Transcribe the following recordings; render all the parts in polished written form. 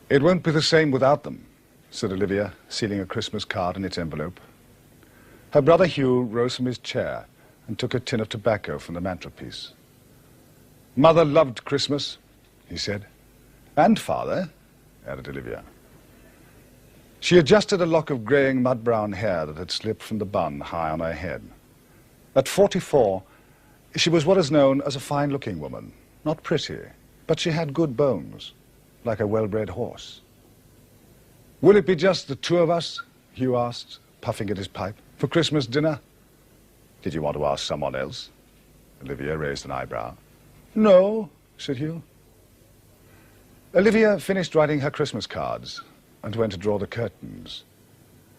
It won't be the same without them, said Olivia, sealing a Christmas card in its envelope. Her brother Hugh rose from his chair and took a tin of tobacco from the mantelpiece. Mother loved Christmas, he said. And father, added Olivia. She adjusted a lock of greying mud-brown hair that had slipped from the bun high on her head. At 44, she was what is known as a fine-looking woman. Not pretty, but she had good bones, like a well-bred horse. Will it be just the two of us, Hugh asked, puffing at his pipe, for Christmas dinner? Did you want to ask someone else? Olivia raised an eyebrow. No, said Hugh. Olivia finished writing her Christmas cards and went to draw the curtains.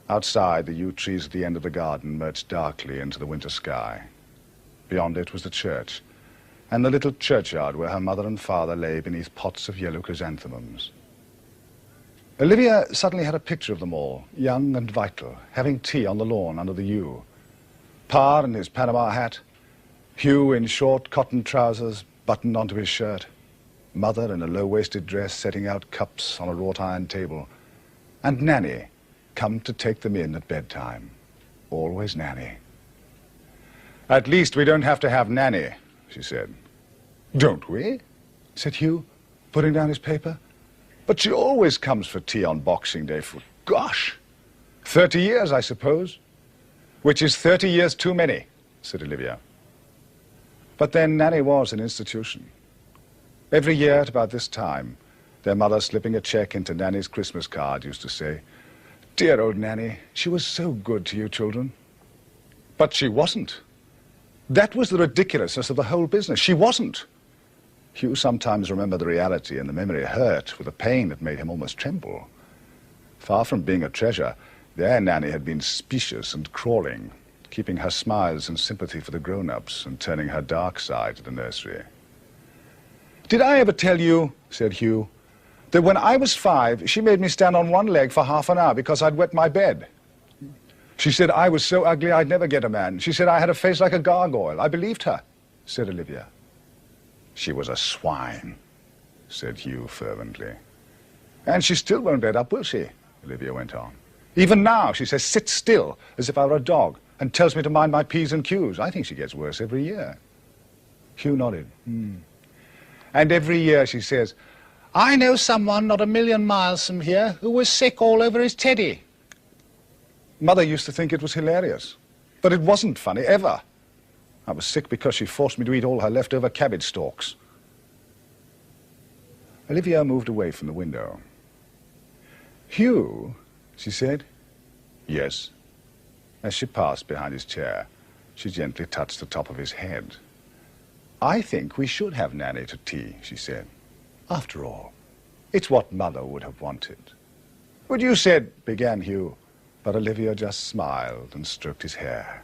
Outside, the yew trees at the end of the garden merged darkly into the winter sky. Beyond it was the church, and the little churchyard where her mother and father lay beneath pots of yellow chrysanthemums. Olivia suddenly had a picture of them all, young and vital, having tea on the lawn under the yew. Pa in his Panama hat, Hugh in short cotton trousers buttoned onto his shirt, Mother in a low-waisted dress setting out cups on a wrought-iron table, and Nanny come to take them in at bedtime. Always Nanny. At least we don't have to have Nanny, she said. Don't we? Said Hugh, putting down his paper. But she always comes for tea on Boxing Day for, gosh, 30 years, I suppose. Which is 30 years too many, said Olivia. But then Nanny was an institution. Every year at about this time, their mother, slipping a check into Nanny's Christmas card, used to say, Dear old Nanny, she was so good to you children. But she wasn't. That was the ridiculousness of the whole business. She wasn't. Hugh sometimes remembered the reality, and the memory hurt with a pain that made him almost tremble. Far from being a treasure, their Nanny had been specious and crawling, keeping her smiles and sympathy for the grown-ups and turning her dark side to the nursery. Did I ever tell you, said Hugh, that when I was 5, she made me stand on one leg for half an hour because I'd wet my bed? She said I was so ugly I'd never get a man. She said I had a face like a gargoyle. I believed her, said Olivia. She was a swine, said Hugh fervently. And she still won't let up, will she? Olivia went on. Even now she says, sit still, as if I were a dog, and tells me to mind my P's and Q's. I think she gets worse every year. Hugh nodded. And every year she says, I know someone not a million miles from here who was sick all over his teddy. Mother used to think it was hilarious, but it wasn't funny, ever. I was sick because she forced me to eat all her leftover cabbage stalks. Olivia moved away from the window. Hugh, she said. Yes. As she passed behind his chair, she gently touched the top of his head. I think we should have Nanny to tea, she said. After all, it's what Mother would have wanted. But you said, began Hugh, but Olivia just smiled and stroked his hair.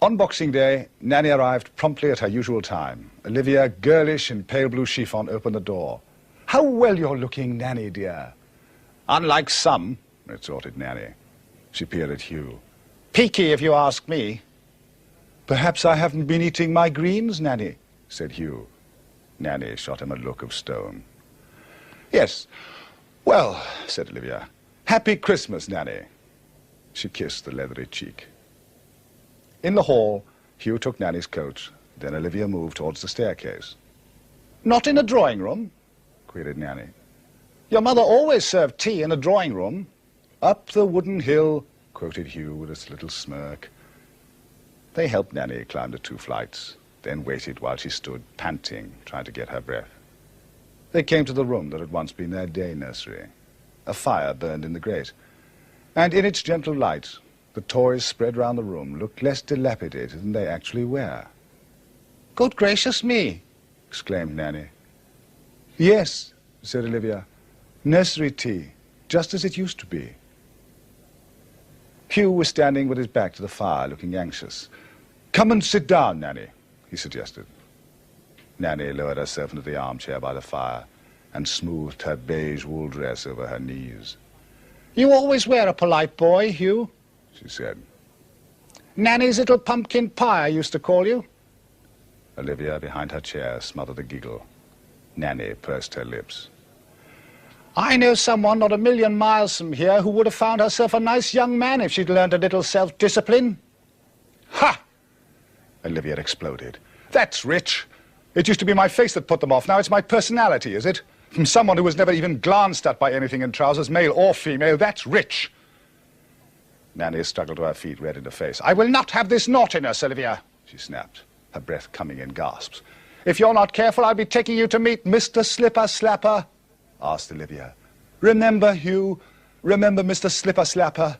On Boxing Day, Nanny arrived promptly at her usual time. Olivia, girlish in pale blue chiffon, opened the door. How well you're looking, Nanny, dear. Unlike some, retorted Nanny. She peered at Hugh. Peaky, if you ask me. Perhaps I haven't been eating my greens, Nanny, said Hugh. Nanny shot him a look of stone. Yes, well, said Olivia. Happy Christmas, Nanny. She kissed the leathery cheek. In the hall, Hugh took Nanny's coat. Then Olivia moved towards the staircase. Not in a drawing room? Queried Nanny. Your mother always served tea in a drawing room. Up the wooden hill, quoted Hugh with his little smirk. They helped Nanny climb the 2 flights, then waited while she stood, panting, trying to get her breath. They came to the room that had once been their day nursery. A fire burned in the grate, and in its gentle light, the toys spread round the room looked less dilapidated than they actually were. Good gracious me, exclaimed Nanny. Yes, said Olivia. Nursery tea, just as it used to be. Hugh was standing with his back to the fire, looking anxious. Come and sit down, Nanny, he suggested. Nanny lowered herself into the armchair by the fire and smoothed her beige wool dress over her knees. You always were a polite boy, Hugh, she said. Nanny's little pumpkin pie, I used to call you. Olivia, behind her chair, smothered a giggle. Nanny pursed her lips. I know someone not a million miles from here who would have found herself a nice young man if she'd learned a little self-discipline. Ha! Olivia exploded. That's rich. It used to be my face that put them off. Now it's my personality, is it? From someone who was never even glanced at by anything in trousers, male or female, that's rich. Nanny struggled to her feet, red in the face. I will not have this naughtiness, Olivia, she snapped, her breath coming in gasps. If you're not careful, I'll be taking you to meet Mr. Slipper Slapper, asked Olivia. Remember, Hugh? Remember Mr. Slipper Slapper?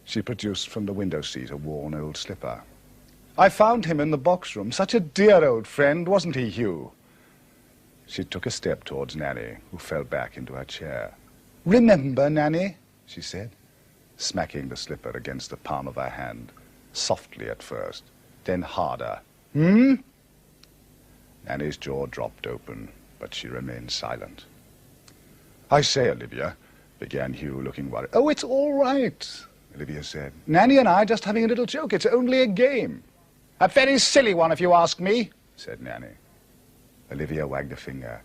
She produced from the window seat a worn old slipper. I found him in the box room. Such a dear old friend, wasn't he, Hugh? She took a step towards Nanny, who fell back into her chair. Remember, Nanny, she said, smacking the slipper against the palm of her hand, softly at first, then harder. Hmm? Nanny's jaw dropped open, but she remained silent. I say, Olivia, began Hugh, looking worried. Oh, it's all right, Olivia said. Nanny and I are just having a little joke. It's only a game. A very silly one, if you ask me, said Nanny. Olivia wagged a finger.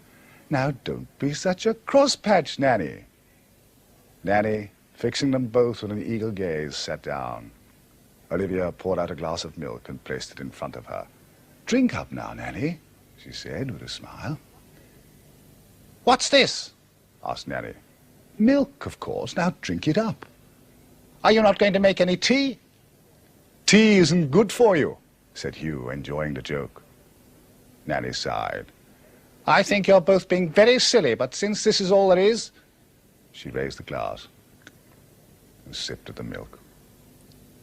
Now, don't be such a crosspatch, Nanny. Nanny, fixing them both with an eagle gaze, sat down. Olivia poured out a glass of milk and placed it in front of her. Drink up now, Nanny, she said with a smile. What's this? Asked Nanny. Milk, of course. Now drink it up. Are you not going to make any tea? Tea isn't good for you, said Hugh, enjoying the joke. Nanny sighed. I think you're both being very silly, but since this is all there is... She raised the glass and sipped at the milk.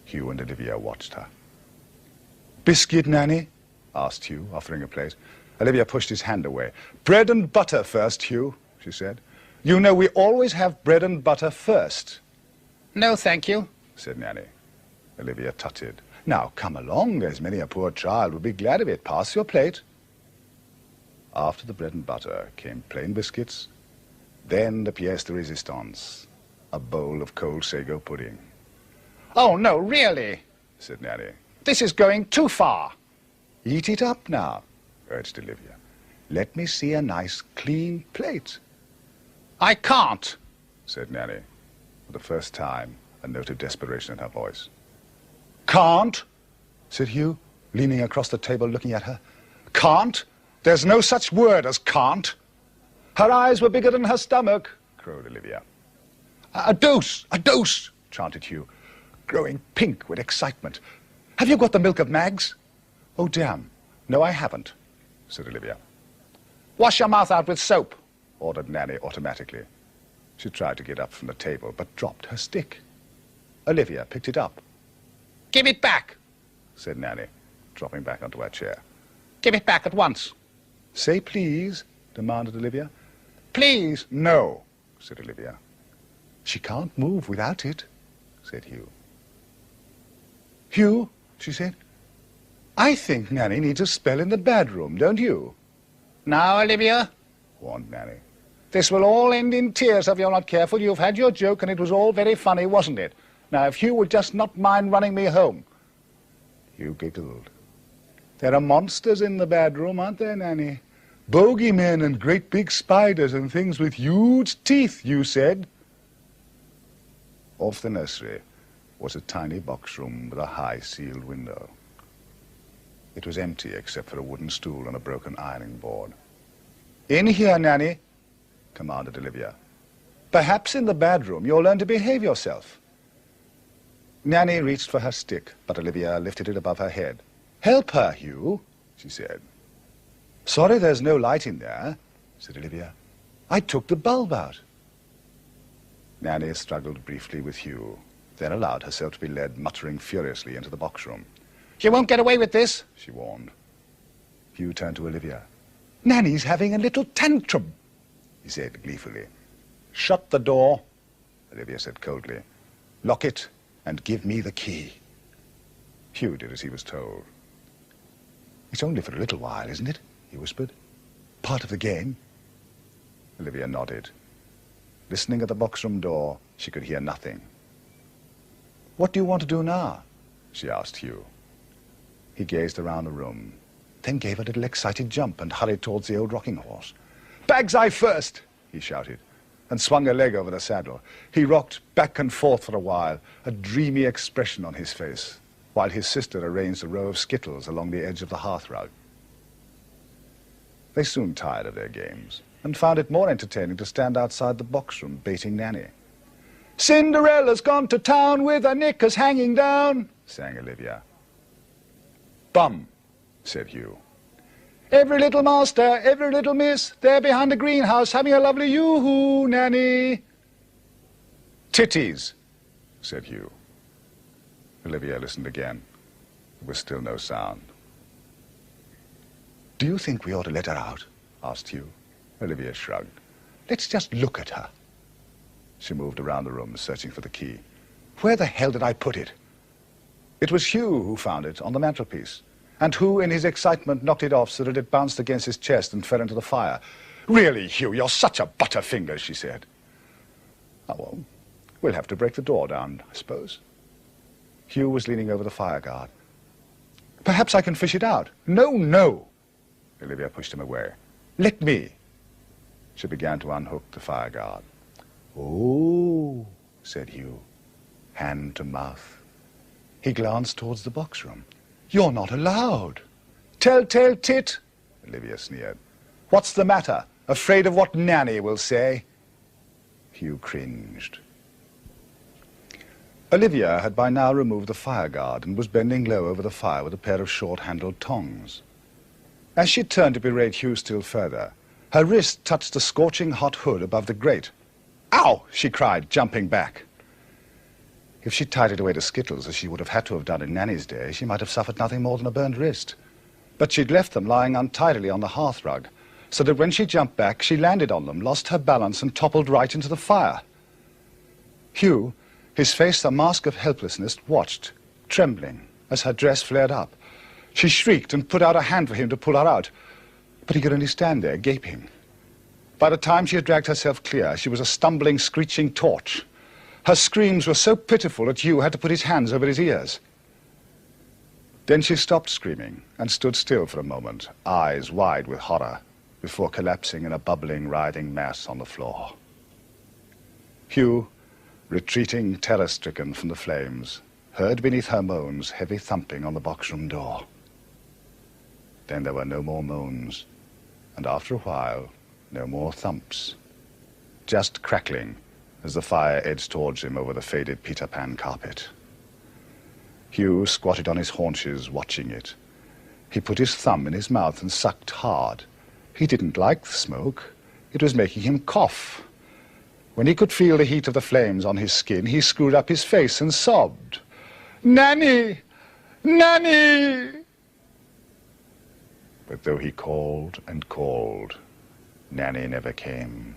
Hugh and Olivia watched her. Biscuit, Nanny? Asked Hugh, offering a plate. Olivia pushed his hand away. Bread and butter first, Hugh, she said. You know we always have bread and butter first. No, thank you, said Nanny. Olivia tutted. Now, come along. There's many a poor child would be glad of it. Pass your plate. After the bread and butter came plain biscuits, then the pièce de résistance, a bowl of cold sago pudding. Oh, no, really, said Nanny. This is going too far. Eat it up now, urged Olivia. Let me see a nice, clean plate. I can't, said Nanny, for the first time, a note of desperation in her voice. Can't, said Hugh, leaning across the table looking at her. Can't? There's no such word as can't. Her eyes were bigger than her stomach, crowed Olivia. A dose, chanted Hugh, growing pink with excitement. Have you got the milk of Mags? Oh, damn. No, I haven't, said Olivia. Wash your mouth out with soap, ordered Nanny automatically. She tried to get up from the table, but dropped her stick. Olivia picked it up. Give it back, said Nanny, dropping back onto her chair. Give it back at once. Say please, demanded Olivia. Please, no, said Olivia. She can't move without it, said Hugh. Hugh, she said, I think Nanny needs a spell in the bedroom, don't you? Now, Olivia, warned Nanny. This will all end in tears if you're not careful. You've had your joke and it was all very funny, wasn't it? Now, if Hugh would just not mind running me home. Hugh giggled. There are monsters in the bedroom, aren't there, Nanny? Bogeymen and great big spiders and things with huge teeth, you said. Off the nursery was a tiny box room with a high sealed window. It was empty except for a wooden stool and a broken ironing board. In here, Nanny, commanded Olivia. Perhaps in the bedroom you'll learn to behave yourself. Nanny reached for her stick, but Olivia lifted it above her head. Help her, Hugh, she said. Sorry there's no light in there, said Olivia. I took the bulb out. Nanny struggled briefly with Hugh, then allowed herself to be led muttering furiously into the box room. You won't get away with this, she warned. Hugh turned to Olivia. Nanny's having a little tantrum, he said gleefully. Shut the door, Olivia said coldly. Lock it and give me the key. Hugh did as he was told. It's only for a little while, isn't it? He whispered. Part of the game. Olivia nodded. Listening at the box-room door, she could hear nothing. What do you want to do now? She asked Hugh. He gazed around the room, then gave a little excited jump and hurried towards the old rocking horse. Bag's eye first, he shouted, and swung a leg over the saddle. He rocked back and forth for a while, a dreamy expression on his face, while his sister arranged a row of skittles along the edge of the hearthrug. They soon tired of their games and found it more entertaining to stand outside the box-room baiting Nanny. Cinderella's gone to town with her knickers hanging down, sang Olivia. Bum, said Hugh. Every little master, every little miss, there behind the greenhouse having a lovely yoo-hoo, Nanny. Titties, said Hugh. Olivia listened again. There was still no sound. Do you think we ought to let her out? Asked Hugh. Olivia shrugged. Let's just look at her. She moved around the room, searching for the key. Where the hell did I put it? It was Hugh who found it on the mantelpiece, and who, in his excitement, knocked it off so that it bounced against his chest and fell into the fire. Really, Hugh, you're such a butterfinger, she said. Oh, well, we'll have to break the door down, I suppose. Hugh was leaning over the fire guard. Perhaps I can fish it out. No, no. Olivia pushed him away. Let me. She began to unhook the fire guard. Oh, said Hugh, hand to mouth. He glanced towards the box room. You're not allowed. Tell-tale tit, Olivia sneered. What's the matter? Afraid of what Nanny will say? Hugh cringed. Olivia had by now removed the fire guard and was bending low over the fire with a pair of short-handled tongs. As she turned to berate Hugh still further, her wrist touched the scorching hot hood above the grate. Ow! She cried, jumping back. If she'd tied it away to Skittles, as she would have had to have done in Nanny's day, she might have suffered nothing more than a burned wrist. But she'd left them lying untidily on the hearthrug, so that when she jumped back, she landed on them, lost her balance, and toppled right into the fire. Hugh, his face a mask of helplessness, watched, trembling, as her dress flared up. She shrieked and put out a hand for him to pull her out, but he could only stand there, gaping. By the time she had dragged herself clear, she was a stumbling, screeching torch. Her screams were so pitiful that Hugh had to put his hands over his ears. Then she stopped screaming and stood still for a moment, eyes wide with horror, before collapsing in a bubbling, writhing mass on the floor. Hugh, retreating terror-stricken from the flames, heard beneath her moans heavy thumping on the box-room door. Then there were no more moans, and after a while, no more thumps. Just crackling as the fire edged towards him over the faded Peter Pan carpet. Hugh squatted on his haunches, watching it. He put his thumb in his mouth and sucked hard. He didn't like the smoke. It was making him cough. When he could feel the heat of the flames on his skin, he screwed up his face and sobbed. Nanny! Nanny! But though he called and called, Nanny never came.